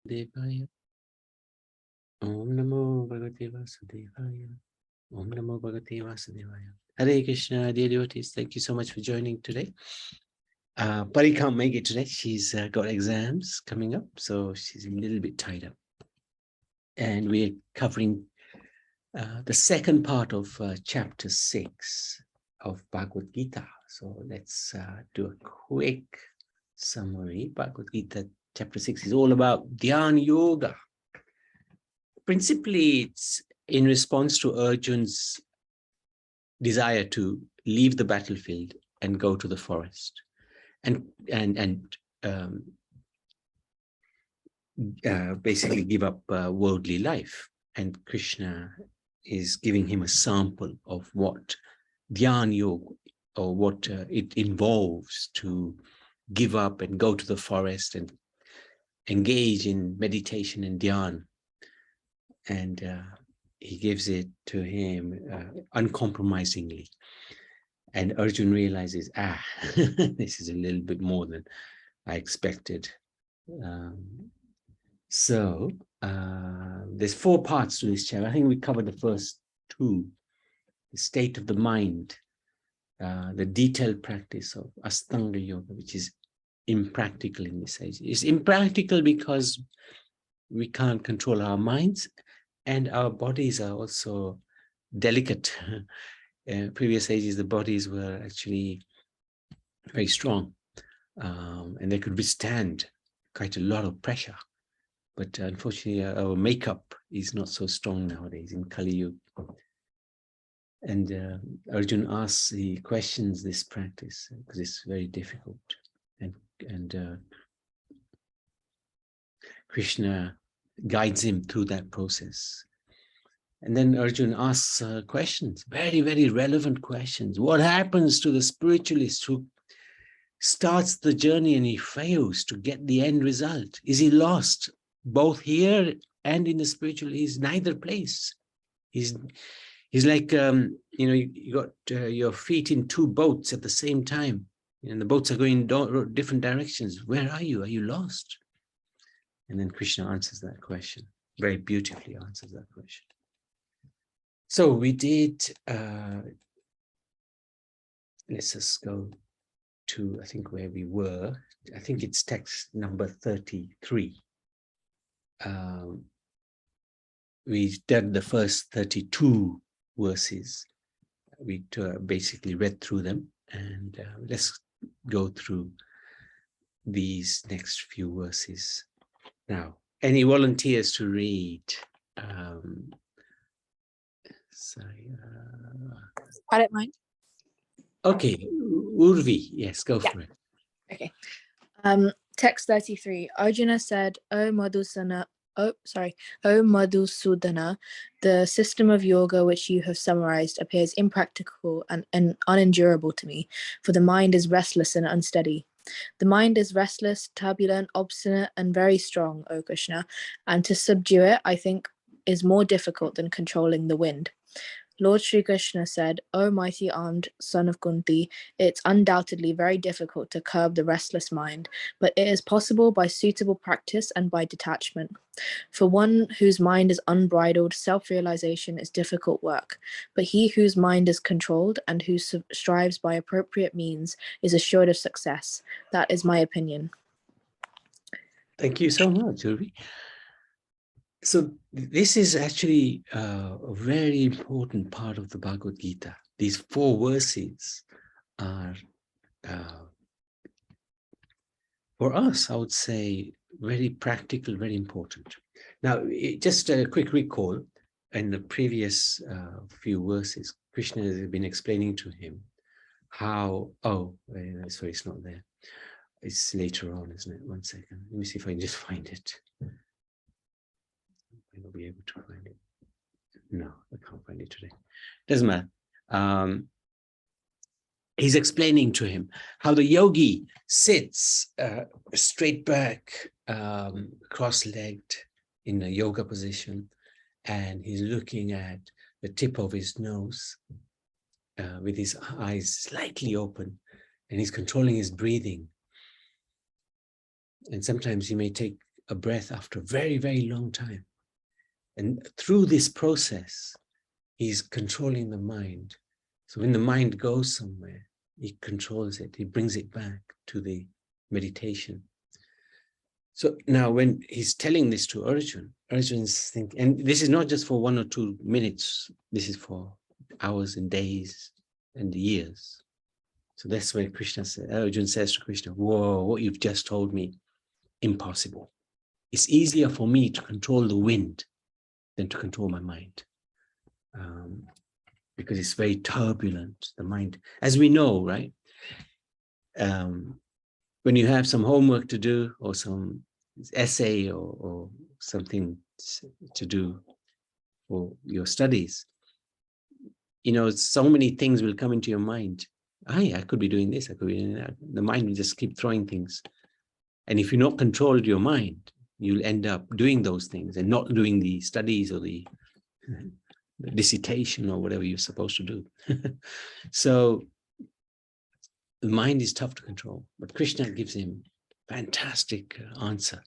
Vasudevaya. Om Namo Bhagavate Vasudevaya. Om Namo Bhagavate Vasudevaya. Hare Krishna, dear devotees, thank you so much for joining today. Pari can't make it today. She's got exams coming up, so she's a little bit tied up. And we're covering the second part of chapter 6 of Bhagavad Gita. So let's do a quick summary. Bhagavad Gita chapter 6 is all about Dhyana Yoga. Principally, it's in response to Arjun's desire to leave the battlefield and go to the forest and basically give up worldly life. And Krishna is giving him a sample of what Dhyana Yoga, or what it involves to give up and go to the forest and engage in meditation and Dhyana. And he gives it to him uncompromisingly. And Arjun realizes, this is a little bit more than I expected. So there's 4 parts to this chapter. I think we covered the first 2, the state of the mind, the detailed practice of Astanga Yoga, which is impractical in this age. It's impractical because we can't control our minds, and our bodies are also delicate. In previous ages, the bodies were actually very strong, and they could withstand quite a lot of pressure. But unfortunately, our makeup is not so strong nowadays in Kali Yuga. And Arjun asks, he questions this practice because it's very difficult. And Krishna guides him through that process. And then Arjun asks questions, very, very relevant questions. What happens to the spiritualist who starts the journey and he fails to get the end result? Is he lost? Both here and in the spiritual, he's neither place. He's like, you got your feet in 2 boats at the same time, and the boats are going different directions. Where are you? Are you lost? And then Krishna answers that question, very beautifully answers that question. So we did, let's just go to, I think, where we were. I think it's text number 33. We did the first 32 verses. We basically read through them, and let's go through these next few verses now. Any volunteers to read? Sorry. I don't mind. Okay, Urvi, yes, go for it. Okay. Text 33. Arjuna said, O Madhusudana, the system of yoga which you have summarized appears impractical and unendurable to me, for the mind is restless and unsteady. The mind is restless, turbulent, obstinate, and very strong, O Krishna, and to subdue it, I think, is more difficult than controlling the wind. Lord Sri Krishna said, O mighty armed son of Kunti, it's undoubtedly very difficult to curb the restless mind, but it is possible by suitable practice and by detachment. For one whose mind is unbridled, self-realization is difficult work, but he whose mind is controlled and who strives by appropriate means is assured of success. That is my opinion. Thank you so much, Urvi. So this is actually a very important part of the Bhagavad Gita. These 4 verses are, for us, I would say, very practical, very important. Now, just a quick recall, in the previous few verses, Krishna has been explaining to him how, sorry, it's not there. It's later on, isn't it? 1 second. Let me see if I can just find it. I will be able to find it. No, I can't find it today. Doesn't matter. He's explaining to him how the yogi sits straight back, cross-legged in a yoga position, and he's looking at the tip of his nose with his eyes slightly open, and he's controlling his breathing. And sometimes he may take a breath after a very, very long time. And through this process, he's controlling the mind. So when the mind goes somewhere, he controls it, he brings it back to the meditation. So now when he's telling this to Arjun, Arjun's thinking, and this is not just for 1 or 2 minutes, this is for hours and days and years. So that's where Arjun says to Krishna, whoa, what you've just told me, impossible. It's easier for me to control the wind than to control my mind. Because it's very turbulent, the mind, as we know, right? When you have some homework to do or some essay or something to do for your studies, you know, so many things will come into your mind. I could be doing this, I could be doing that. The mind will just keep throwing things. And if you're not controlled your mind, you'll end up doing those things and not doing the studies or the dissertation or whatever you're supposed to do. So the mind is tough to control, but Krishna gives him fantastic answer.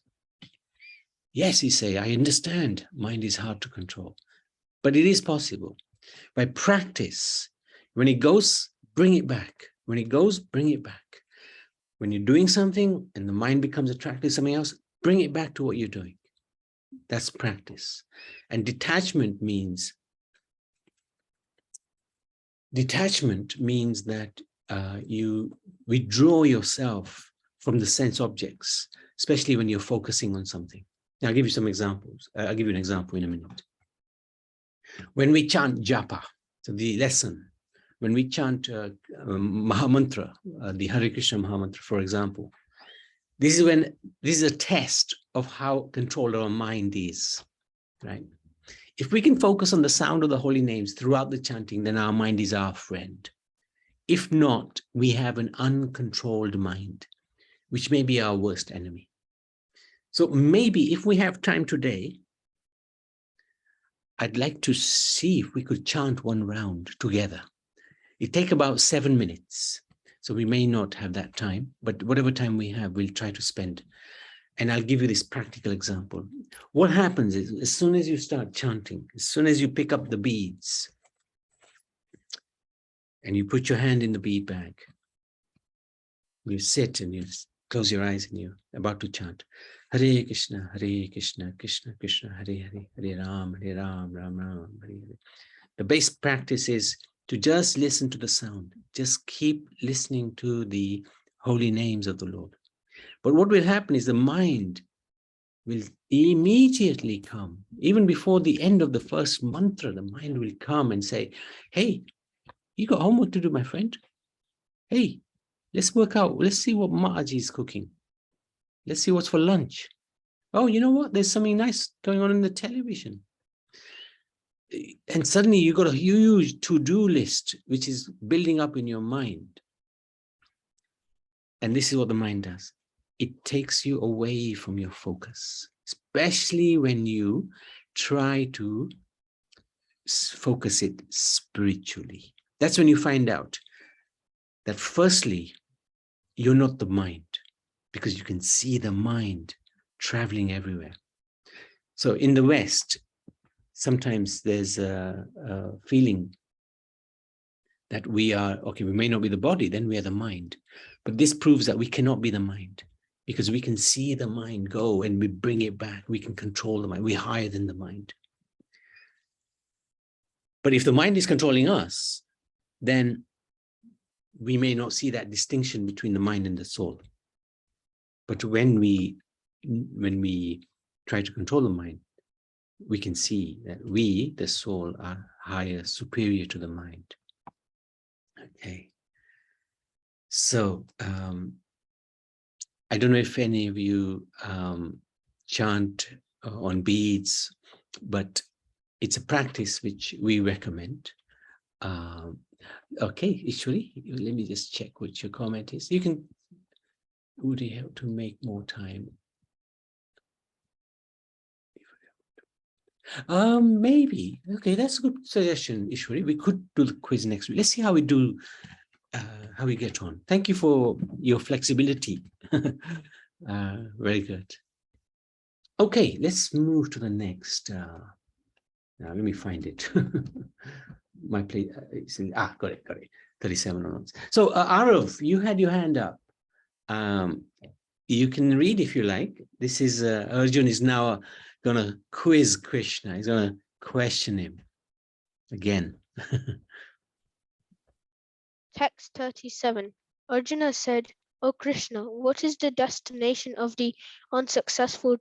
Yes, he say, I understand mind is hard to control, but it is possible. By practice, when it goes, bring it back. When it goes, bring it back. When you're doing something and the mind becomes attracted to something else, bring it back to what you're doing. That's practice. And detachment means that you withdraw yourself from the sense objects, especially when you're focusing on something. Now, I'll give you some examples. I'll give you an example in a minute. When we chant japa, so the lesson, when we chant Mahamantra, the Hare Krishna Mahamantra, for example, this is a test of how controlled our mind is, right? If we can focus on the sound of the holy names throughout the chanting, then our mind is our friend. If not, we have an uncontrolled mind, which may be our worst enemy. So maybe if we have time today, I'd like to see if we could chant one round together. It takes about 7 minutes. So we may not have that time, but whatever time we have, we'll try to spend. And I'll give you this practical example. What happens is, as soon as you start chanting, as soon as you pick up the beads, and you put your hand in the bead bag, you sit and you close your eyes and you're about to chant. Hare Krishna, Krishna Krishna, Hare Hare, Hare Ram, Ram Ram, Hare Hare. The base practice is to just listen to the sound. Just keep listening to the holy names of the Lord. But what will happen is the mind will immediately come. Even before the end of the first mantra, the mind will come and say, hey, you got homework to do, my friend. Hey, let's work out. Let's see what Maaji is cooking. Let's see what's for lunch. Oh, you know what? There's something nice going on in the television. And suddenly you got a huge to-do list, which is building up in your mind. And this is what the mind does. It takes you away from your focus, especially when you try to focus it spiritually. That's when you find out that firstly, you're not the mind, because you can see the mind traveling everywhere. So in the West, sometimes there's a feeling that we are, okay, we may not be the body, then we are the mind. But this proves that we cannot be the mind, because we can see the mind go and we bring it back. We can control the mind. We're higher than the mind. But if the mind is controlling us, then we may not see that distinction between the mind and the soul. But when we try to control the mind, we can see that we, the soul, are higher, superior to the mind. Okay. So I don't know if any of you chant on beads, but it's a practice which we recommend. Okay, Ishwari, let me just check what your comment is. You can, would you have to make more time? Maybe. Okay, that's a good suggestion, Ishwari. We could do the quiz next week. Let's see how we do, how we get on. Thank you for your flexibility. Very good. Okay, let's move to the next. Now, let me find it. My plate. Got it. 37 onwards. So, Arav, you had your hand up. You can read if you like. This is Arjun is now going to quiz Krishna. He's going to question him again. Text 37. Arjuna said, O Krishna, what is the destination of the unsuccessful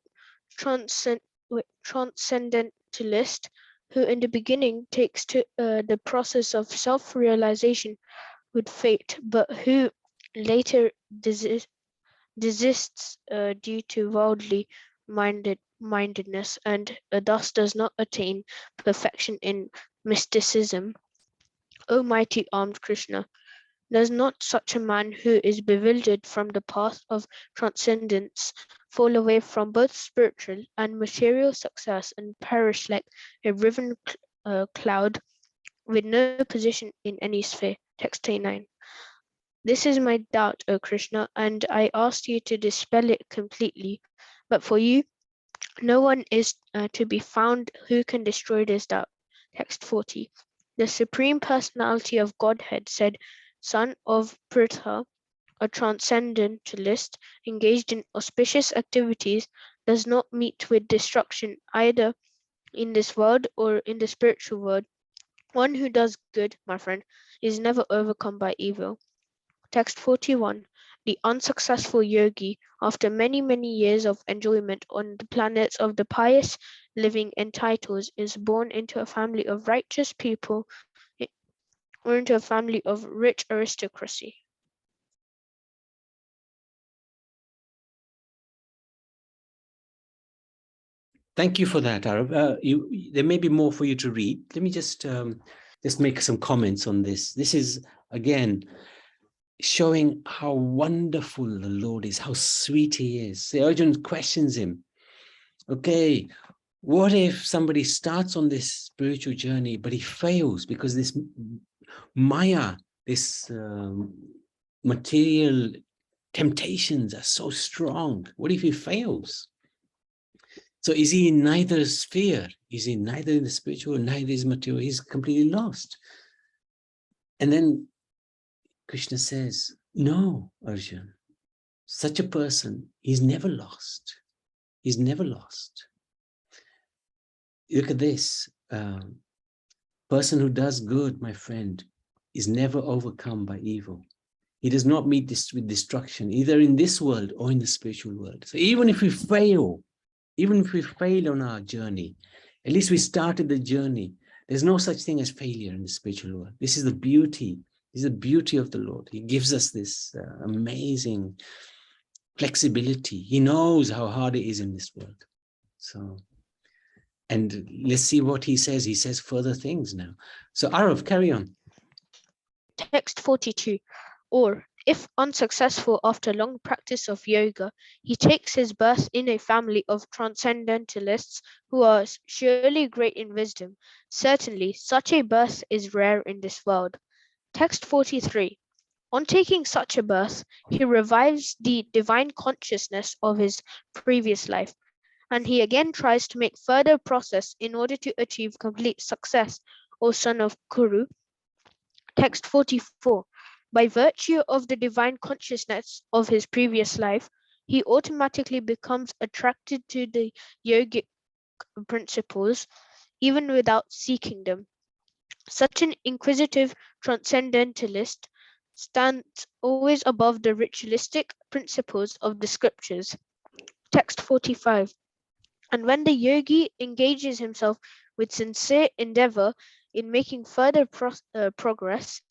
transcendentalist who in the beginning takes to the process of self-realization with fate, but who later desists due to worldly mindedness and thus does not attain perfection in mysticism? O mighty armed Krishna, does not such a man who is bewildered from the path of transcendence fall away from both spiritual and material success and perish like a riven cloud with no position in any sphere? Text 29. This is my doubt, O Krishna, and I asked you to dispel it completely. But for you, no one is to be found who can destroy this doubt. Text 40. The Supreme Personality of Godhead said, Son of Pritha, a transcendentalist engaged in auspicious activities, does not meet with destruction either in this world or in the spiritual world. One who does good, my friend, is never overcome by evil. Text 41. The unsuccessful yogi, after many, many years of enjoyment on the planets of the pious living and titles, is born into a family of righteous people or into a family of rich aristocracy. Thank you for that, Arav. There may be more for you to read. Let me just make some comments on this. This is, again, showing how wonderful the Lord is, how sweet he is. The Arjuna questions him. Okay, what if somebody starts on this spiritual journey, but he fails because this Maya, this material temptations are so strong? What if he fails? So is he in neither sphere? Is he neither in the spiritual, neither is material? He's completely lost. And then Krishna says, no, Arjun, such a person, he's never lost. He's never lost. Look at this. Person who does good, my friend, is never overcome by evil. He does not meet this with destruction, either in this world or in the spiritual world. So even if we fail on our journey, at least we started the journey. There's no such thing as failure in the spiritual world. This is the beauty. This is the beauty of the Lord. He gives us this amazing flexibility. He knows how hard it is in this world. So, and let's see what he says. He says further things now. So Arav, carry on. Text 42. Or, if unsuccessful after long practice of yoga, he takes his birth in a family of transcendentalists who are surely great in wisdom. Certainly, such a birth is rare in this world. Text 43. On taking such a birth, he revives the divine consciousness of his previous life, and he again tries to make further process in order to achieve complete success, O son of Kuru. Text 44. By virtue of the divine consciousness of his previous life, he automatically becomes attracted to the yogic principles, even without seeking them. Such an inquisitive transcendentalist stands always above the ritualistic principles of the scriptures. Text 45. And when the yogi engages himself with sincere endeavor in making further progress,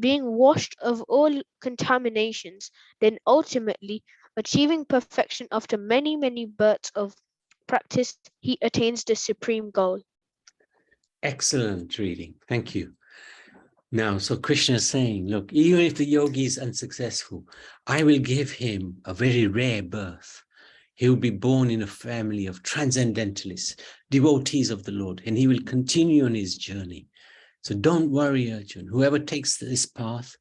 being washed of all contaminations, then ultimately achieving perfection after many, many births of practice, he attains the supreme goal. Excellent reading. Thank you. Now, so Krishna is saying, look, even if the yogi is unsuccessful, I will give him a very rare birth. He will be born in a family of transcendentalists, devotees of the Lord, and he will continue on his journey. So don't worry, Arjun. Whoever takes this path,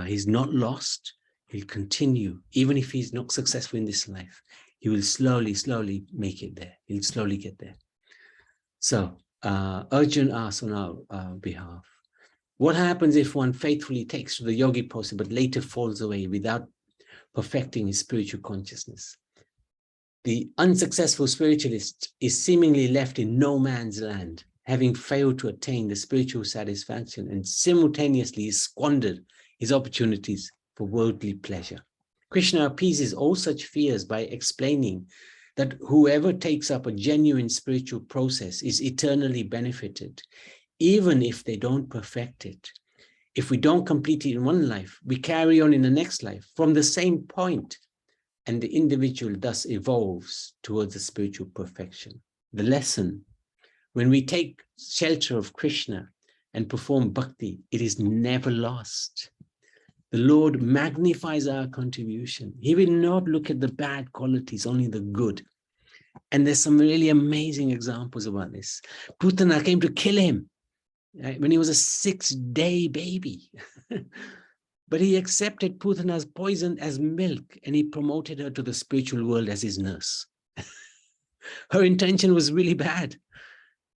he's not lost. He'll continue, even if he's not successful in this life. he will slowly make it there. He'll slowly get there. So Arjun asks on our behalf, what happens if one faithfully takes to the yogi process but later falls away without perfecting his spiritual consciousness? The unsuccessful spiritualist is seemingly left in no man's land, having failed to attain the spiritual satisfaction and simultaneously squandered his opportunities for worldly pleasure. Krishna appeases all such fears by explaining that whoever takes up a genuine spiritual process is eternally benefited, even if they don't perfect it. If we don't complete it in one life, we carry on in the next life from the same point, and the individual thus evolves towards a spiritual perfection. The lesson: when we take shelter of Krishna and perform bhakti, it is never lost. The Lord magnifies our contribution. He will not look at the bad qualities, only the good. And there's some really amazing examples about this. Putana came to kill him, right, when he was a 6-day baby. But he accepted Putana's poison as milk, and he promoted her to the spiritual world as his nurse. Her intention was really bad,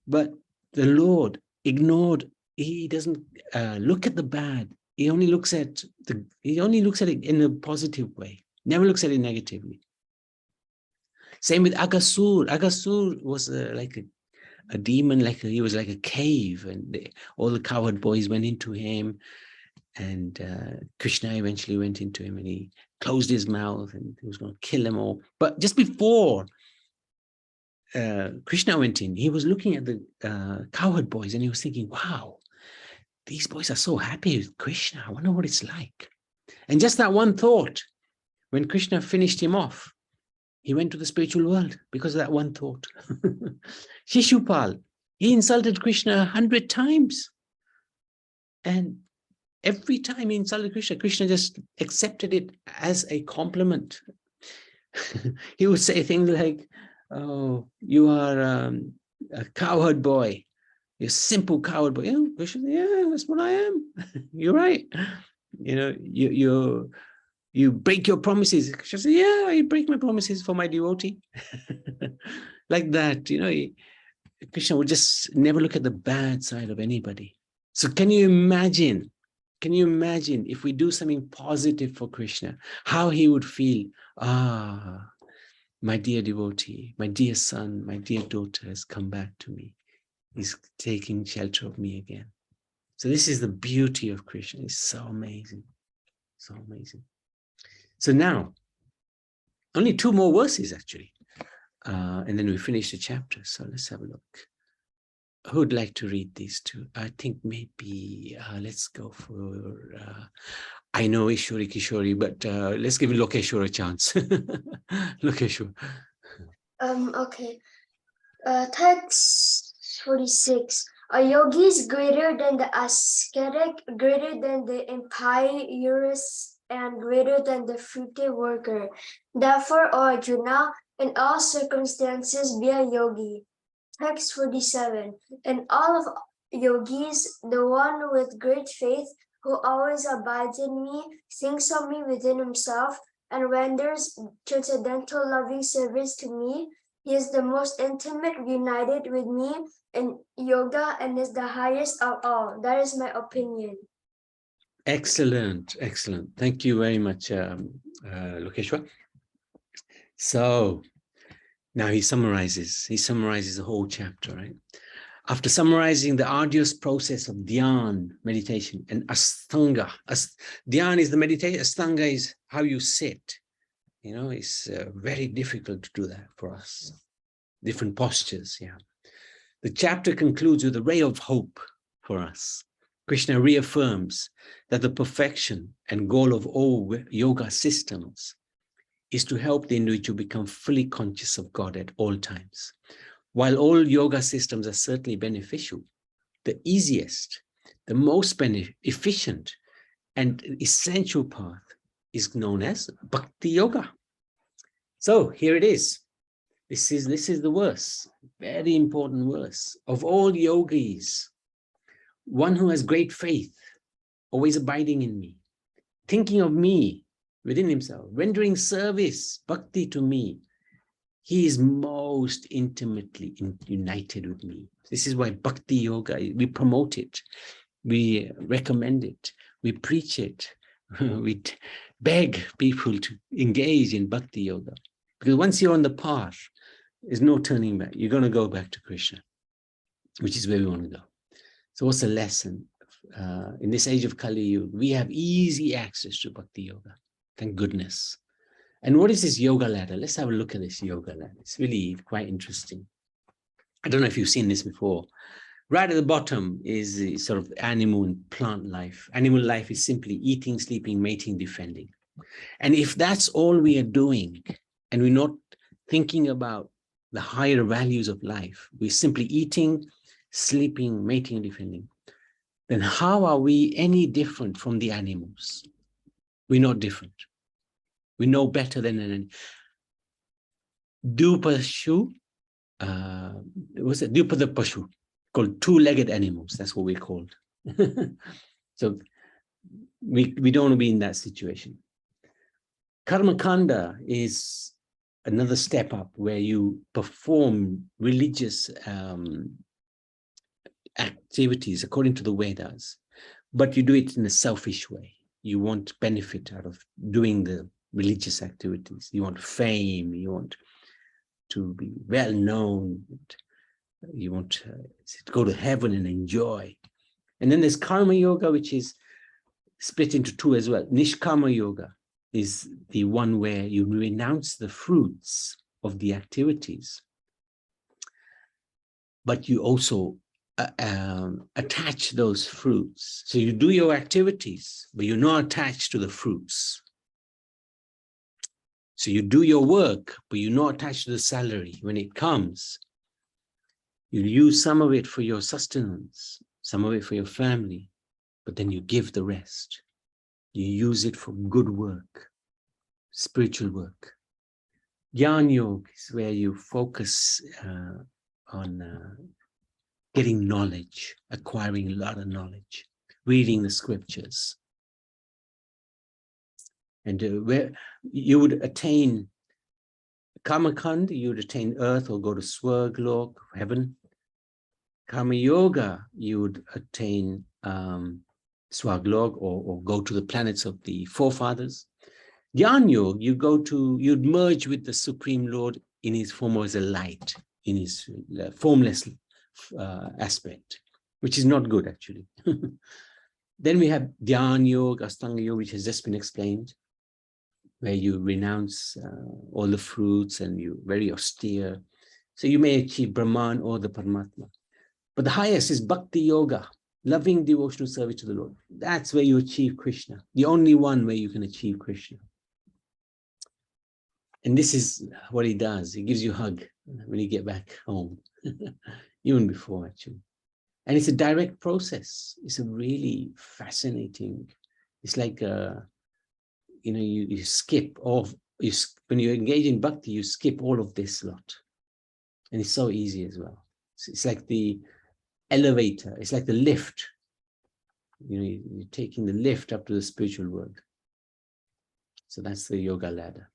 but the Lord ignored. He doesn't look at the bad. He only looks at it in a positive way. Never looks at it negatively. Same with Aghasur. Aghasur was like a demon, he was like a cave, and all the cowherd boys went into him, and Krishna eventually went into him, and he closed his mouth, and he was going to kill them all. But just before Krishna went in, he was looking at the cowherd boys, and he was thinking, wow, these boys are so happy with Krishna. I wonder what it's like. And just that one thought, when Krishna finished him off, he went to the spiritual world because of that one thought. Shishupal, he insulted Krishna 100 times. And every time he insulted Krishna, Krishna just accepted it as a compliment. He would say things like, oh, you are a cowherd boy. You're a simple cowherd boy. Yeah, Krishna, yeah, that's what I am. You're right. You know, you break your promises. Krishna said, yeah, I break my promises for my devotee. Like that, you know, Krishna would just never look at the bad side of anybody. So can you imagine if we do something positive for Krishna, how he would feel? Ah, my dear devotee, my dear son, my dear daughter has come back to me. He's taking shelter of me again. So this is the beauty of Krishna. It's so amazing. So amazing. So now, only 2 more verses actually. And then we finish the chapter. So let's have a look. Who would like to read these 2? I think maybe let's go for, I know Ishwari Kishori, but let's give Lokeshwar a chance. Lokeshwar. Okay. Text 46. A yogi is greater than the ascetic, greater than the impious, and greater than the fruity worker. Therefore, O Arjuna, in all circumstances be a yogi. Text 47. In all of yogis, the one with great faith, who always abides in me, thinks of me within himself, and renders transcendental loving service to me, he is the most intimate united with me in yoga and is the highest of all. That is my opinion. Excellent, excellent. Thank you very much, Lokeshwar. So now he summarizes the whole chapter, right? After summarizing the arduous process of dhyan, meditation, and astanga. Dhyan is the meditation, astanga is how you sit. You know, it's very difficult to do that for us. Different postures, yeah. The chapter concludes with a ray of hope for us. Krishna reaffirms that the perfection and goal of all yoga systems is to help the individual become fully conscious of God at all times. While all yoga systems are certainly beneficial, the easiest, the most efficient, and essential path is known as Bhakti Yoga. So here it is. This is the verse, very important verse. Of all yogis, one who has great faith, always abiding in me, thinking of me within himself, rendering service, bhakti to me, He is most intimately united with me. This is why Bhakti Yoga, we promote it, we recommend it, we preach it, we beg people to engage in Bhakti Yoga. Because once you're on the path, there's no turning back. You're going to go back to Krishna, which is where we want to go. So what's the lesson? In this age of Kali Yuga, we have easy access to Bhakti Yoga. Thank goodness. And what is this yoga ladder? Let's have a look at this yoga ladder. It's really quite interesting. I don't know if you've seen this before. Right at the bottom is the sort of animal and plant life. Animal life is simply eating, sleeping, mating, defending. And if that's all we are doing, and we're not thinking about the higher values of life, we're simply eating, sleeping, mating, defending, then how are we any different from the animals? We're not different. We know better than an animal. Dupashu, what's it? Dupada Pashu, called two-legged animals. That's what we're called. So we don't want to be in that situation. Karma Kanda is another step up where you perform religious activities according to the Vedas, but you do it in a selfish way. You want benefit out of doing the religious activities. You want fame, you want to be well known, you want to go to heaven and enjoy. And then there's Karma Yoga, which is split into two as well. Nishkama Yoga is the one where you renounce the fruits of the activities, but you also attach those fruits. So you do your activities, but you're not attached to the fruits. So you do your work, but you're not attached to the salary. When it comes, you use some of it for your sustenance, some of it for your family, but then you give the rest. You use it for good work, spiritual work. Jnana Yoga is where you focus on getting knowledge, acquiring a lot of knowledge, reading the scriptures. And where you would attain Kamakand, you would attain earth or go to Swarglok, heaven. Karma Yoga, you would attain Swarglok or go to the planets of the forefathers. Jnana Yoga, you'd merge with the Supreme Lord in his form as a light, in his formless aspect, which is not good actually. Then we have Dhyana Yoga, Astanga Yoga, which has just been explained, where you renounce all the fruits and you're very austere. So you may achieve Brahman or the Paramatma. But the highest is Bhakti Yoga, loving devotional service to the Lord. That's where you achieve Krishna, the only one where you can achieve Krishna. And this is what he does. He gives you a hug when you get back home, even before actually. And it's a direct process. It's a really fascinating, it's like, you skip off, when you engage in bhakti, you skip all of this lot. And it's so easy as well. It's like the elevator, it's like the lift. You're taking the lift up to the spiritual world. So that's the yoga ladder.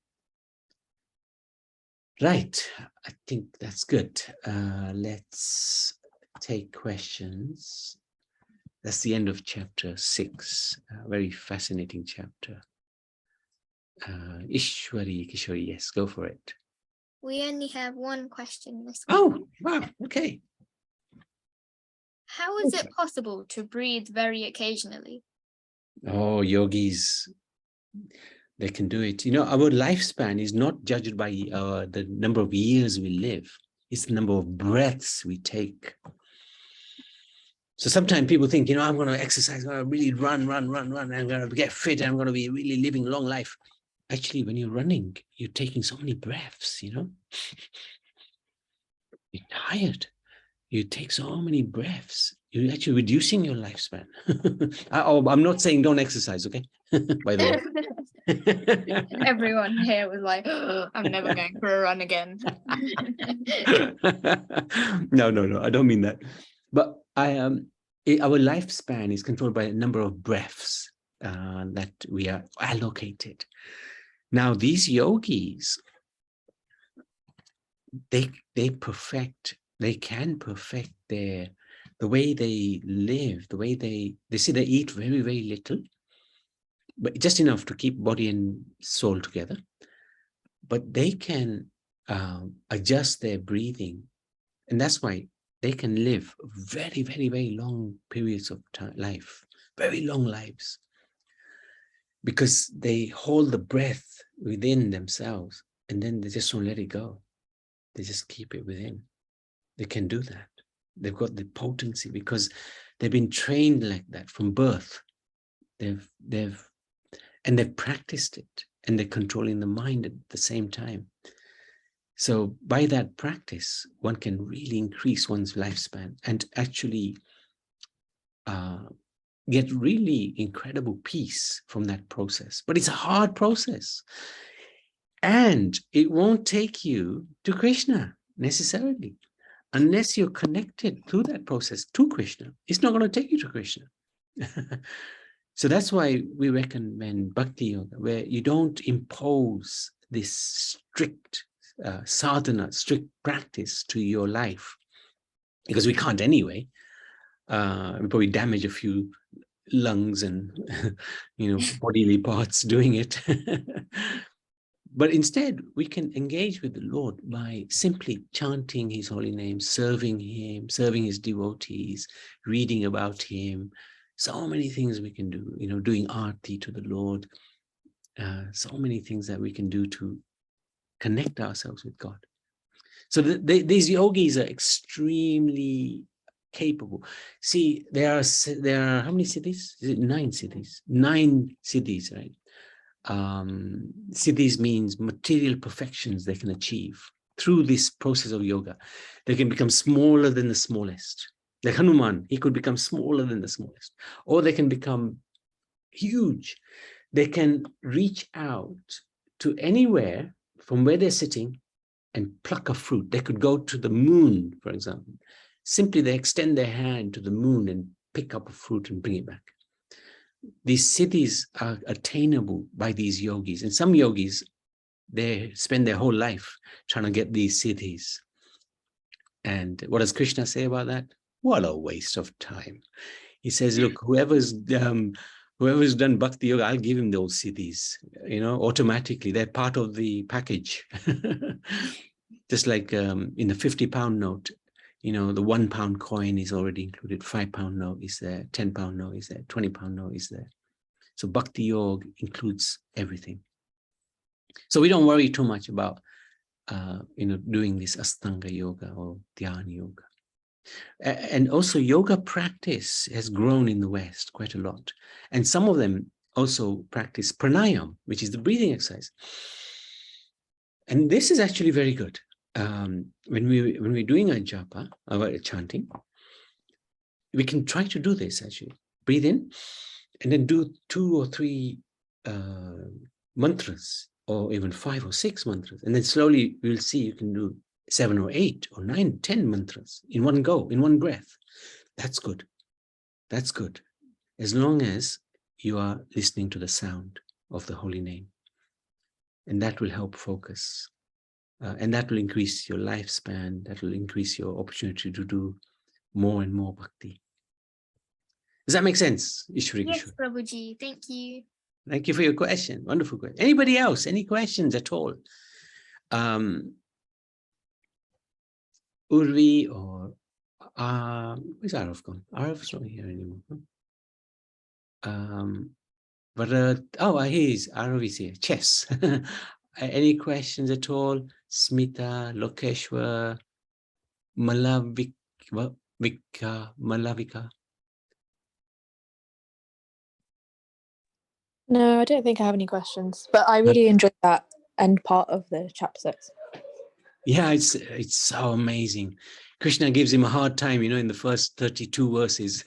Right, I think that's good. Let's take questions. That's the end of chapter 6, a very fascinating chapter. Ishwari, Kishori, yes, go for it. We only have one question this week. Oh, wow, okay. How is it possible to breathe very occasionally? Oh, yogis, they can do it. Our lifespan is not judged by the number of years we live. It's the number of breaths we take. So sometimes people think, I'm going to exercise, I'm going to really run. I'm going to get fit. I'm going to be really living a long life. Actually, when you're running, you're taking so many breaths, You're tired. You take so many breaths. You're actually reducing your lifespan. I'm not saying don't exercise, okay? By the way. Everyone here was like, I'm never going for a run again. No, I don't mean that. But our lifespan is controlled by a number of breaths that we are allocated. Now, these yogis, they can perfect the way they live, the way they see they eat very, very little, but just enough to keep body and soul together. But they can adjust their breathing, and that's why they can live very, very, very long periods of time, life, very long lives, because they hold the breath within themselves and then they just don't let it go. They just keep it within. They can do that. They've got the potency because they've been trained like that from birth. They've practiced it, and they're controlling the mind at the same time. So by that practice, one can really increase one's lifespan and actually get really incredible peace from that process. But it's a hard process. And it won't take you to Krishna necessarily. Unless you're connected through that process to Krishna, it's not going to take you to Krishna. So that's why we recommend Bhakti Yoga, where you don't impose this strict sadhana, strict practice to your life, because we can't anyway. We probably damage a few lungs and bodily parts doing it. But instead, we can engage with the Lord by simply chanting his holy name, serving him, serving his devotees, reading about him. So many things we can do, doing aarti to the Lord. So many things that we can do to connect ourselves with God. So these yogis are extremely capable. See, there are how many cities? Is it 9 cities? 9 cities, right? Siddhis means material perfections they can achieve through this process of yoga. They can become smaller than the smallest. Like Hanuman, he could become smaller than the smallest, or they can become huge. They can reach out to anywhere from where they're sitting and pluck a fruit. They could go to the moon, for example. Simply they extend their hand to the moon and pick up a fruit and bring it back. These siddhis are attainable by these yogis. And some yogis, they spend their whole life trying to get these siddhis. And what does Krishna say about that? What a waste of time. He says, look, whoever's done bhakti yoga, I'll give him those siddhis, automatically. They're part of the package. Just like in the 50-pound note, the £1 coin is already included, £5 note is there, £10 note is there, £20 note is there. So Bhakti Yoga includes everything. So we don't worry too much about, doing this Astanga Yoga or Dhyana Yoga. And also yoga practice has grown in the West quite a lot. And some of them also practice pranayam, which is the breathing exercise. And this is actually very good. When we're doing a japa, or chanting, we can try to do this actually. Breathe in and then do 2 or 3 mantras, or even 5 or 6 mantras. And then slowly we'll see you can do 7 or 8 or 9, 10 mantras in one go, in one breath. That's good. That's good. As long as you are listening to the sound of the holy name. And that will help focus. And that will increase your lifespan. That will increase your opportunity to do more and more bhakti. Does that make sense, Ishwari? Yes, Prabhuji. Thank you. Thank you for your question. Wonderful question. Anybody else? Any questions at all? Urvi or where's Arav gone? Arav's not here anymore. He's Arav is here. Chess. Any questions at all? Smita, Lokeshwar, Malavika. No, I don't think I have any questions, but I really enjoyed that end part of the chapter 6. Yeah, it's so amazing. Krishna gives him a hard time, in the first 32 verses.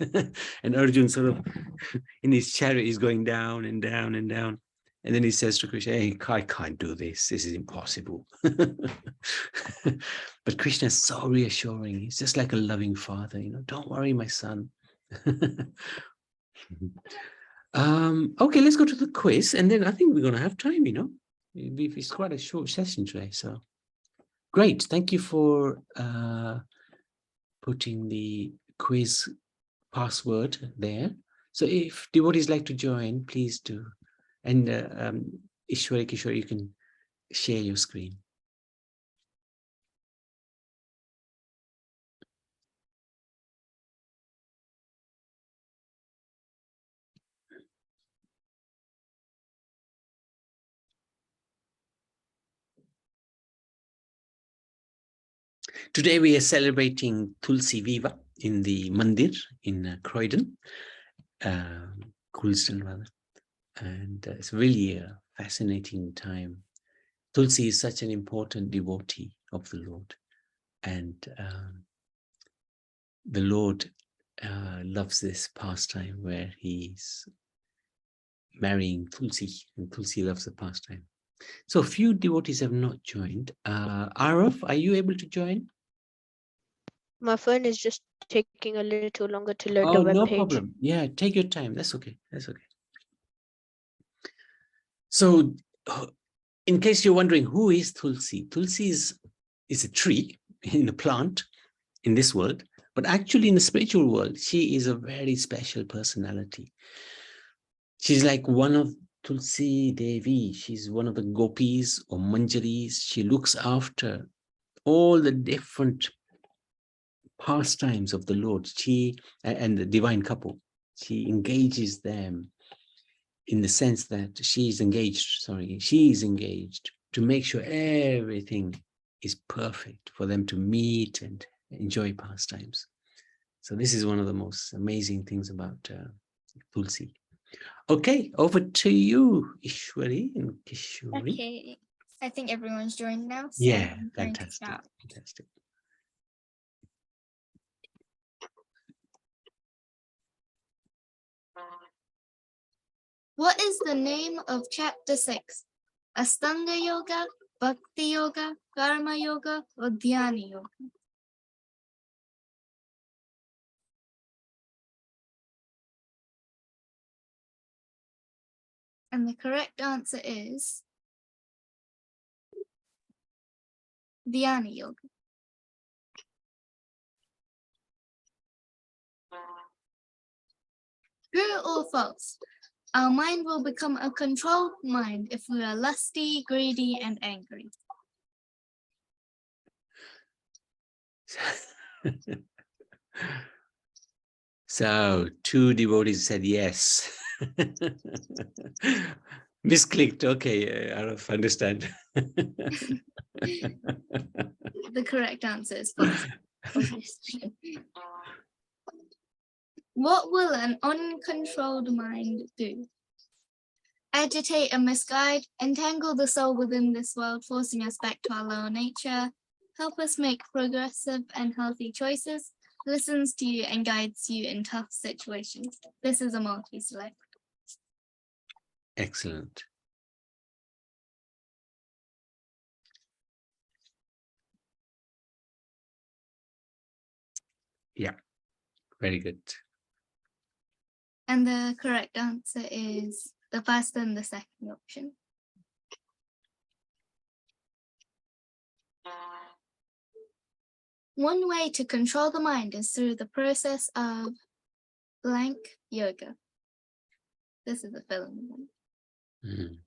And Arjun sort of, in his chariot, is going down and down and down. And then he says to Krishna, hey, I can't do this. This is impossible. But Krishna is so reassuring. He's just like a loving father, don't worry, my son. Okay, let's go to the quiz. And then I think we're going to have time, It's quite a short session today, so. Great. Thank you for putting the quiz password there. So if devotees like to join, please do. And Ishwari, Kishore, you can share your screen. Today we are celebrating Tulsi Viva in the Mandir in Croydon, Coulston rather. And it's really a fascinating time. Tulsi is such an important devotee of the Lord. And the Lord loves this pastime where he's marrying Tulsi, and Tulsi loves the pastime. So a few devotees have not joined. Arav, are you able to join? My phone is just taking a little longer to load the Oh, web no page. problem. Yeah, take your time. That's okay. That's okay. So in case you're wondering, who is Tulsi? Tulsi is a tree in a plant in this world, but actually in the spiritual world, she is a very special personality. She's like one of Tulsi Devi. She's one of the gopis or manjaris. She looks after all the different pastimes of the Lord. She and the divine couple. She engages them in the sense that she is engaged to make sure everything is perfect for them to meet and enjoy pastimes. So this is one of the most amazing things about Tulsi. Okay, over to you, Ishwari and Kishori. Okay. I think everyone's joined now. So Yeah, I'm going to fantastic, start. fantastic. What is the name of chapter 6? Astanga Yoga, Bhakti Yoga, Karma Yoga, or Dhyana Yoga? And the correct answer is Dhyana Yoga. True or false? Our mind will become a controlled mind if we are lusty, greedy, and angry. So 2 devotees said yes. Misclicked. Okay, I don't understand. The correct answer is false, obviously. What will an uncontrolled mind do? Agitate and misguide, entangle the soul within this world, forcing us back to our lower nature, help us make progressive and healthy choices, listens to you and guides you in tough situations. This is a multi-select. Excellent. Yeah, very good. And the correct answer is the first and the second option. One way to control the mind is through the process of blank yoga. This is a fill in the blank. Mhm.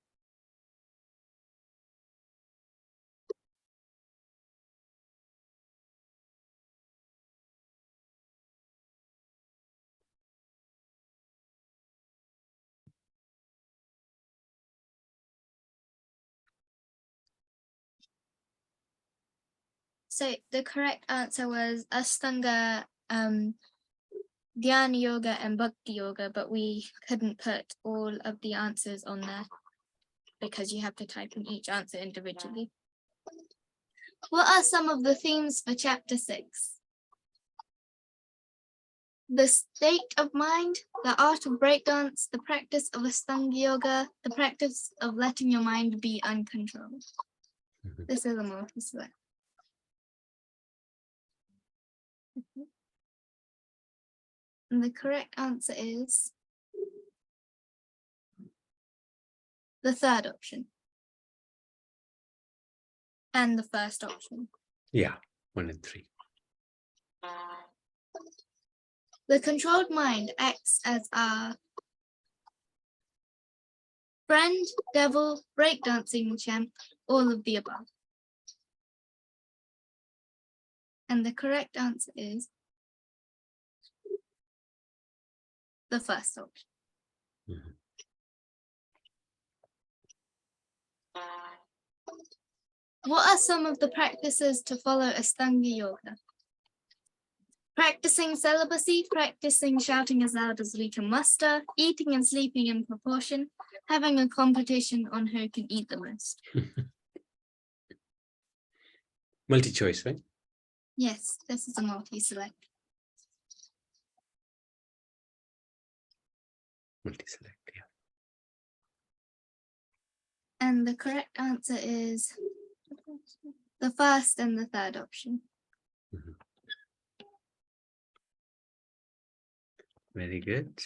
So the correct answer was Astanga, Dhyana Yoga, and Bhakti Yoga, but we couldn't put all of the answers on there because you have to type in each answer individually. What are some of the themes for chapter 6? The state of mind, the art of breakdance, the practice of Astanga Yoga, the practice of letting your mind be uncontrolled. Mhm. This is a multi-select. And the correct answer is the third option. And the first option. Yeah, 1 and 3. The controlled mind acts as our friend, devil, breakdancing champ, all of the above. And the correct answer is the first option. Mhm. What are some of the practices to follow Ashtanga Yoga? Practicing celibacy, practicing shouting as loud as we can muster, eating and sleeping in proportion, having a competition on who can eat the most. Multi-choice, right? Yes, this is a multi-select. Multi-select, yeah. And the correct answer is the first and the third option. Mhm. Very good.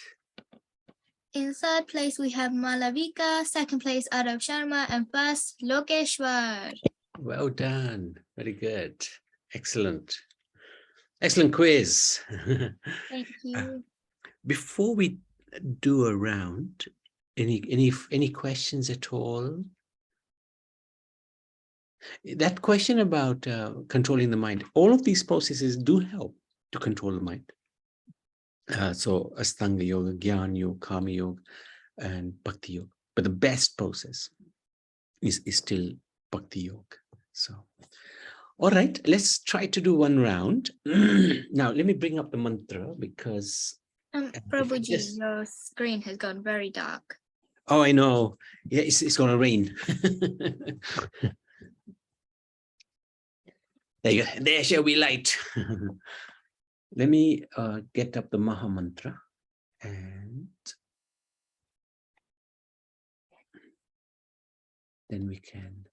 In third place, we have Malavika, second place, Arav Sharma, and first, Lokeshwar. Well done. Very good. Excellent. Excellent quiz. Thank you. Before we do a round, any questions at all? That question about controlling the mind, all of these processes do help to control the mind. So Ashtanga Yoga, Gyan Yoga, Karma Yoga, and Bhakti Yoga. But the best process is still Bhakti Yoga. So, all right, let's try to do one round. Now, let me bring up the mantra because... Prabhuji, Yes. your screen has gone very dark. Oh, I know. Yeah, it's going to rain. There you go. There shall be light. Let me get up the Maha Mantra and then we can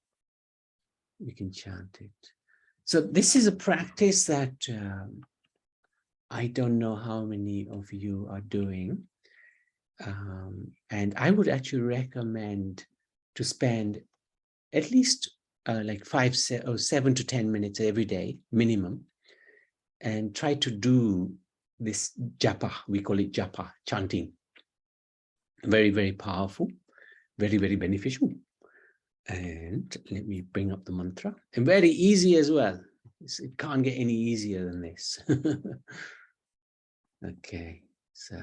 chant it. So this is a practice that I don't know how many of you are doing. And I would actually recommend to spend at least like 7 to 10 minutes every day minimum, and try to do this japa. We call it japa, chanting. Very, very powerful, very, very beneficial. And let me bring up the mantra, and very easy as well. It can't get any easier than this. Okay, so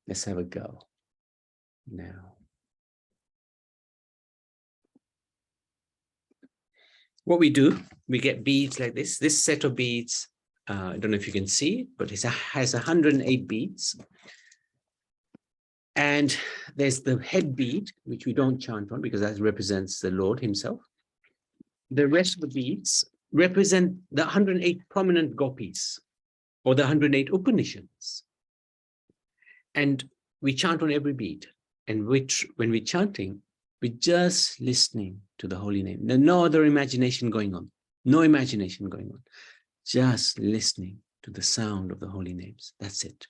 let's have a go now. What we do, we get beads like this. This set of beads, I don't know if you can see, but it has 108 beads. And there's the head bead, which we don't chant on because that represents the Lord himself. The rest of the beads represent the 108 prominent gopis or the 108 Upanishads. And we chant on every bead. And when we're chanting, we're just listening to the holy name. No other imagination going on. No imagination going on. Just listening to the sound of the holy names. That's it.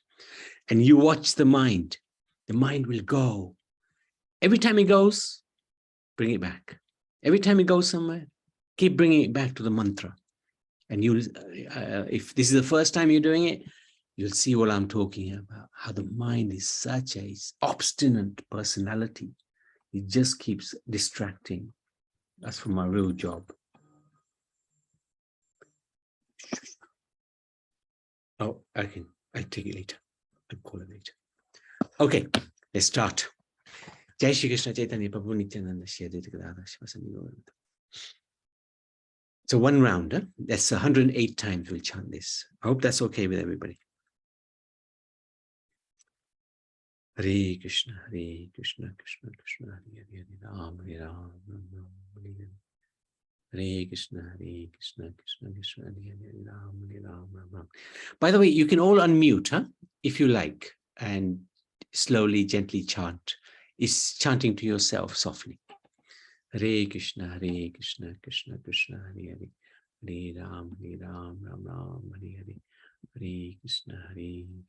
And you watch the mind. The mind will go. Every time it goes, bring it back. Every time it goes somewhere, keep bringing it back to the mantra. And you, if this is the first time you're doing it, you'll see what I'm talking about, how the mind is such a obstinate personality. It just keeps distracting. That's for my real job. Oh, I take it later. I'll call it later. Okay, let's start. Jai Shri Krishna Chaitanya Prabhu Nityananda Shri Advaita Gadadhara Srivasadi Gauranga. So one round, huh? That's 108 times we'll chant this. I hope that's okay with everybody. Hare Krishna, Hare Krishna, Krishna Krishna, Hare Hare, Ram Hare Ram, Ram Ram Hare Hare. Hare Krishna, Hare Krishna, Krishna Krishna, Hare Hare, Ram Hare Ram, Ram Ram. By the way, you can all unmute, huh? If you like, and slowly, gently chant. It's chanting to yourself softly. Hare Krishna, Krishna Krishna, Hare Hare. Hare Ram, Ram Ram, Hare Hare. Hare Krishna,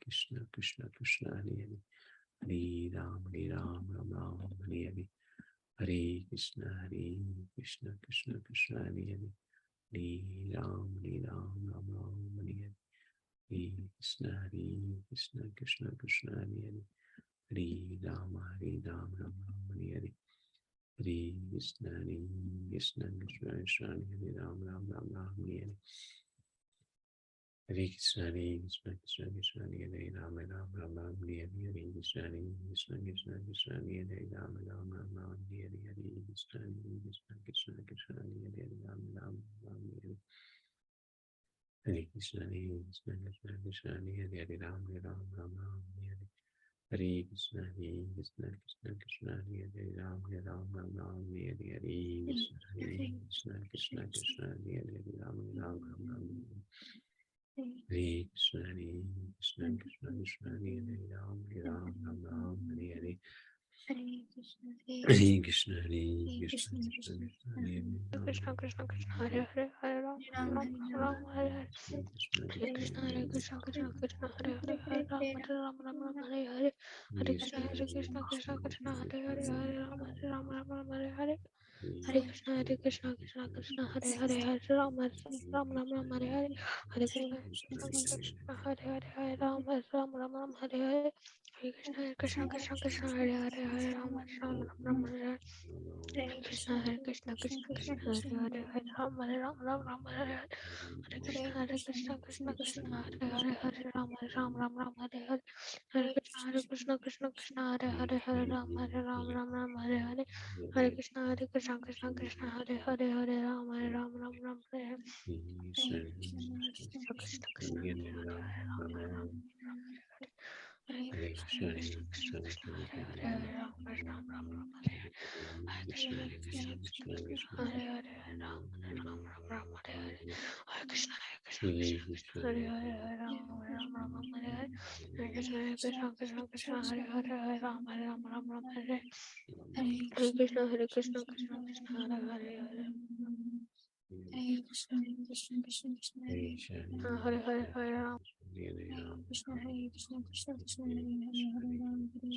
Krishna Krishna, Hare Hare. Hare Ram, Ram Ram, Hare Hare. Hare Krishna, Krishna Krishna, Hare Hare, Hare Ram, Ram Ram, Hare Hare. Hare Krishna, Krishna Krishna, Hare Hare, Hare Ram, Ram Ram, Hare Hare. Hare Krishna, Krishna Krishna, Hare Ram, Ram Ram, Hare Hare. Hare Krishna, Krishna Krishna, Hare Ram, Ram Ram, Hare Hare. Hare Krishna, Krishna Krishna, Hare Ram, Ram Ram, Hare Hare. Hare Krishna, Krishna Krishna, Hare Ram, Ram Ram, Hare Hare. Hare Krishna, Krishna Krishna, Hare Ram, Ram Ram, Hare Hare. Hare Krishna, Krishna Krishna, Hare Ram, Ram Ram, Hare Hare. Krishna, Krishna Krishna, Hare Ram, Ram Ram, Hare Hare. Hare Krishna, Krishna Krishna, Hare Ram, Ram Ram, Hare Hare. Hare Krishna, Krishna Krishna, Hare Ram, Krishna Krishna Krishna Hare Hare Hare Ram Ram Ram Hare Hare. Hare Krishna Krishna Krishna Hare Hare Hare Ram Ram Hare Hare. Hare Krishna Krishna Krishna Hare Hare Hare Ram Ram Hare Hare. Hare Krishna Krishna Hare Hare Hare Ram Ram Hare Hare. Hare Krishna Krishna Hare Ram Hare Hare. Hare Krishna Hare Hare Ram Hare Hare. Hare Krishna Hare Hare Ram Hare Hare. Hare Krishna Hare Ram Hare Hare. Hare Krishna Hare Ram Hare Hare. Hare Krishna Hare Ram Hare Hare. Krishna Hare Krishna, Krishna Krishna, Hare Ram, Ram Hare Hare.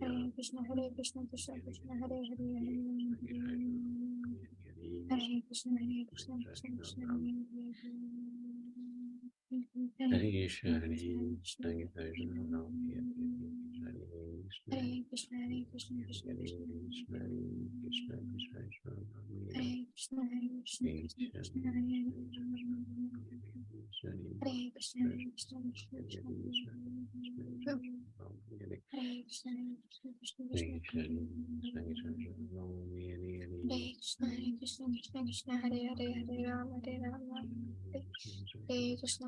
Hare Krishna, Krishna Krishna, Hare Ram Hare Hare. Hare Krishna, Krishna Hare Ram Hare Hare. Hare Krishna Krishna Hare Ram Hare Hare. Hare Krishna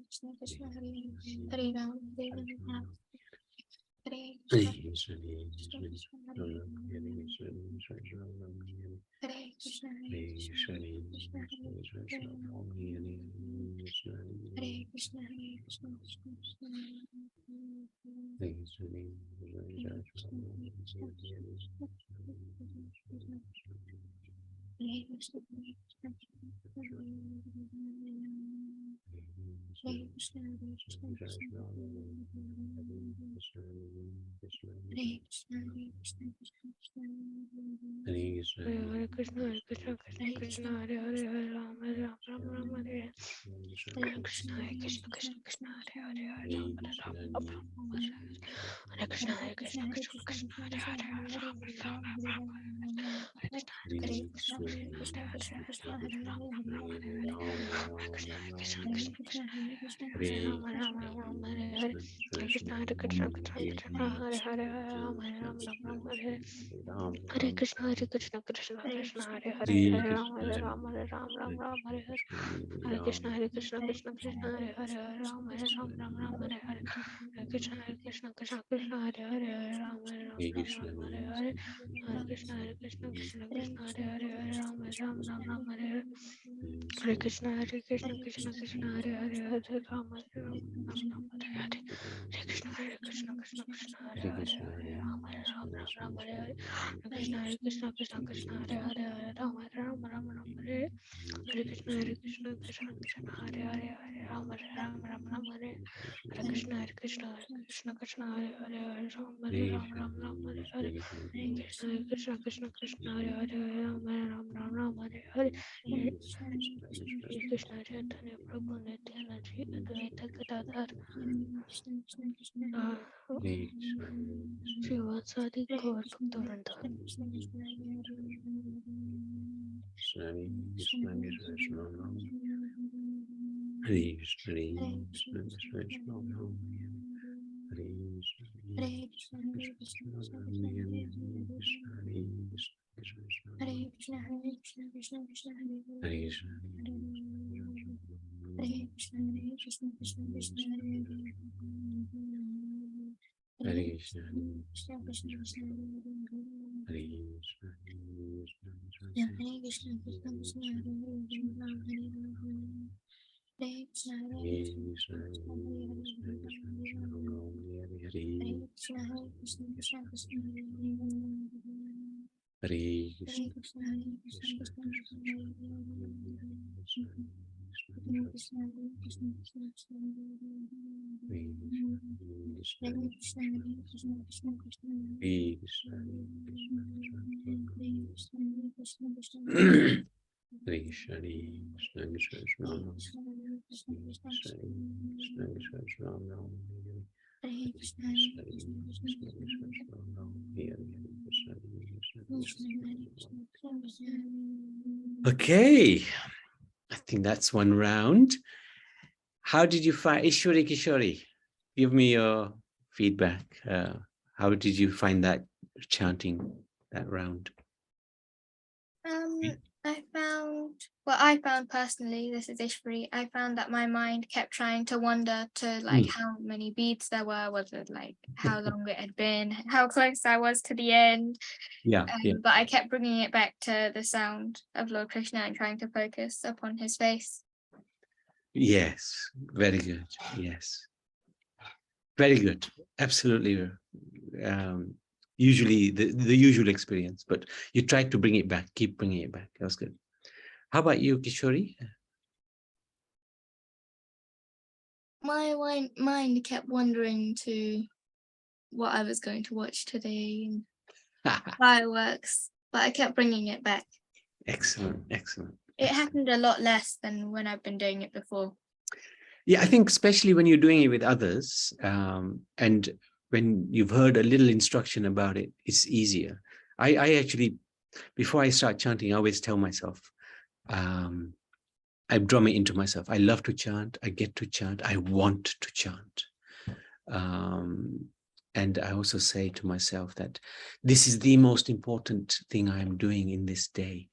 Krishna Hare Hare. Hare Ram. Hare Krishna, Hare Krishna, Krishna Ram, Hare Krishna, Hare Krishna, Krishna Krishna, Hare Hare Krishna Krishna Hare Hare Ram Ram Hare Hare. Hare Krishna Krishna Hare Ram Hare Krishna Krishna Hare Hare Ram Ram Hare Krishna Krishna Hare Ram Hare Hare. Hare Krishna Krishna Hare Ram Hare Hare. Hare Krishna Hare Ram Hare Hare. Hare Krishna Krishna Hare Ram Hare Hare. Hare Krishna Ram Hare Hare. Hare Krishna Ram Hare Hare. Hare Krishna Ram Hare Hare. Hare Krishna Hare Ram Hare Hare. Hare Krishna Hare Ram Hare Hare. Hare Krishna Hare Ram Hare Hare. Hare Krishna Hare Hare Ram, Ram Ram Ram, Hare Hare Krishna, Hare Krishna, Krishna Krishna, Hare Hare, Hare Ram, Ram Ram, Hare Hare Krishna, Krishna Krishna, Krishna Hare Hare, Ram Ram, Hare Hare Hare Krishna, Chaitanya Prabhu Nityananda, Shri Advaita Gadadhar, Shri Vatsadi Gaur Bhaktivinoda. Okay, I think that's one round. How did you find Ishwari Kishori? Give me your feedback. How did you find that chanting that round? I found personally, this is Ishwari, I found that my mind kept trying to wander to like how many beats there were, whether like how long it had been, how close I was to the end. Yeah, But I kept bringing it back to the sound of Lord Krishna and trying to focus upon his face. Yes, very good. Yes, very good. Absolutely. Usually the usual experience, but you tried to bring it back, keep bringing it back. That was good. How about you, Kishori? My mind kept wandering to what I was going to watch today and fireworks, but I kept bringing it back. Excellent, excellent. It happened a lot less than when I've been doing it before. Yeah, I think especially when you're doing it with others, and when you've heard a little instruction about it, it's easier. I actually, before I start chanting, I always tell myself, I drum it into myself. I love to chant. I get to chant. I want to chant. And I also say to myself that this is the most important thing I am doing in this day.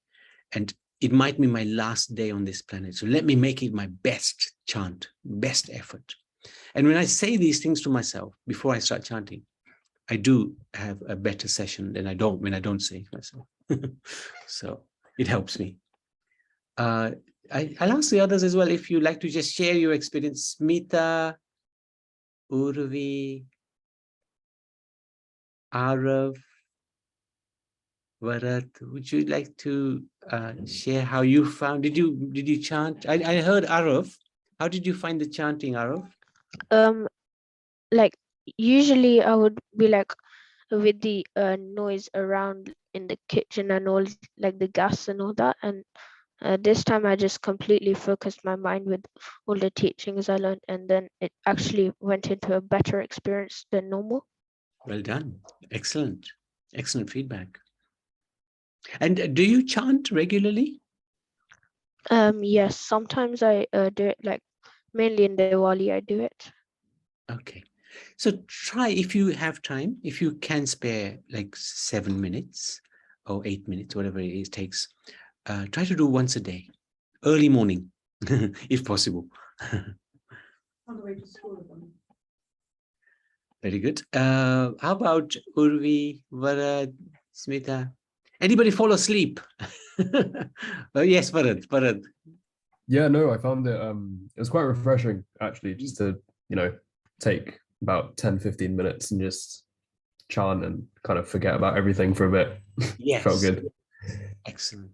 And it might be my last day on this planet. So let me make it my best chant, best effort. And when I say these things to myself before I start chanting, I do have a better session than when I don't say it myself. So it helps me. I'll ask the others as well if you like to just share your experience. Smita, Urvi, Arav, Varat, would you like to share how you found? Did you chant? I heard Arav. How did you find the chanting, Arav? Like usually I would be like with the noise around in the kitchen and all, like the gas and all that, and this time I just completely focused my mind with all the teachings I learned, and then it actually went into a better experience than normal. Well done. Excellent. Excellent feedback. And do you chant regularly? Yes, sometimes I do it, like mainly in Diwali I do it. Okay. So try, if you have time, if you can spare like 7 minutes or 8 minutes, whatever it takes, try to do once a day, early morning, if possible. Very good. How about Urvi, Varad, Smita? Anybody fall asleep? Oh, yes, Varad. Yeah, no, I found it it was quite refreshing actually, just to, take about 10-15 minutes and just chant and kind of forget about everything for a bit. Yes. Felt good. Excellent.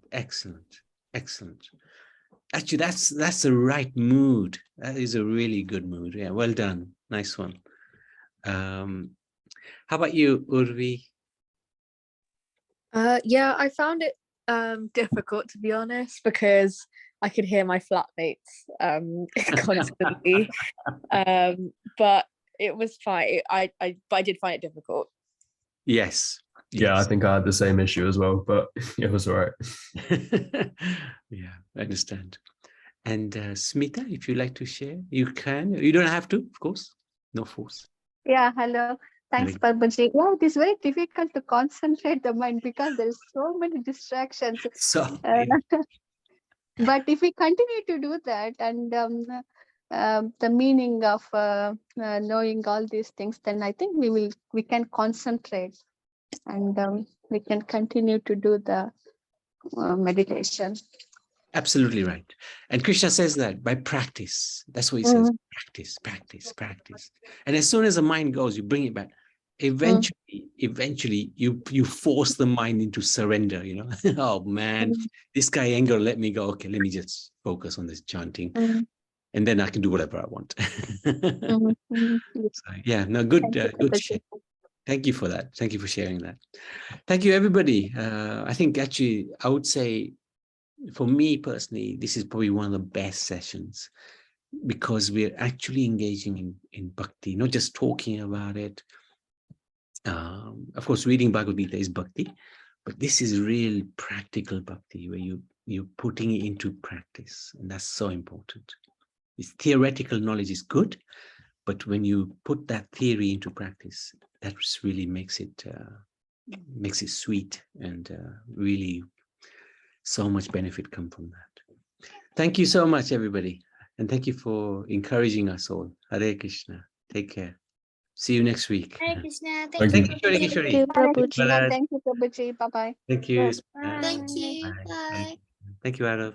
Actually, that's the right mood. That is a really good mood. Yeah, well done. Nice one. How about you, Urvi? Yeah, I found it difficult, to be honest, because I could hear my flatmates constantly. But it was fine. But I did find it difficult. Yes. Yeah, I Yes. think I had the same issue as well, but it was all right. Yeah, I understand. And Smita, if you'd like to share, you can. You don't have to, of course. No force. Yeah, hello. Thanks, Very- Parbaji. Yeah, it is very difficult to concentrate the mind because there is so many distractions. So Uh, but if we continue to do that and the meaning of knowing all these things, then I think we can concentrate and we can continue to do the meditation. absolutely right. And Krishna says that by practice. That's what he says. Practice, practice, practice. And as soon as the mind goes, you bring it back. Eventually, you force the mind into surrender. Oh man, this guy ain't gonna let me go. Okay, let me just focus on this chanting, and then I can do whatever I want. So, yeah, no, good, Thank you, good Parbaji. share. Thank you for that. Thank you for sharing that. Thank you, everybody. I think actually, I would say, for me personally, this is probably one of the best sessions because we're actually engaging in bhakti, not just talking about it. Of course, reading Bhagavad Gita is bhakti, but this is real practical bhakti where you're putting it into practice, and that's so important. This theoretical knowledge is good, but when you put that theory into practice, that really makes it sweet, and really so much benefit come from that. Thank you so much, everybody, and thank you for encouraging us all. Hare Krishna. Take care. See you next week. Hare Krishna. Thank Thank you. you, Shwari Thank Kishori. you, Hare Prabhuji. Krishna. Thank you, Parbaji. Bye-bye. Thank you. Bye. Thank you. Bye. Bye. Thank you, Arav.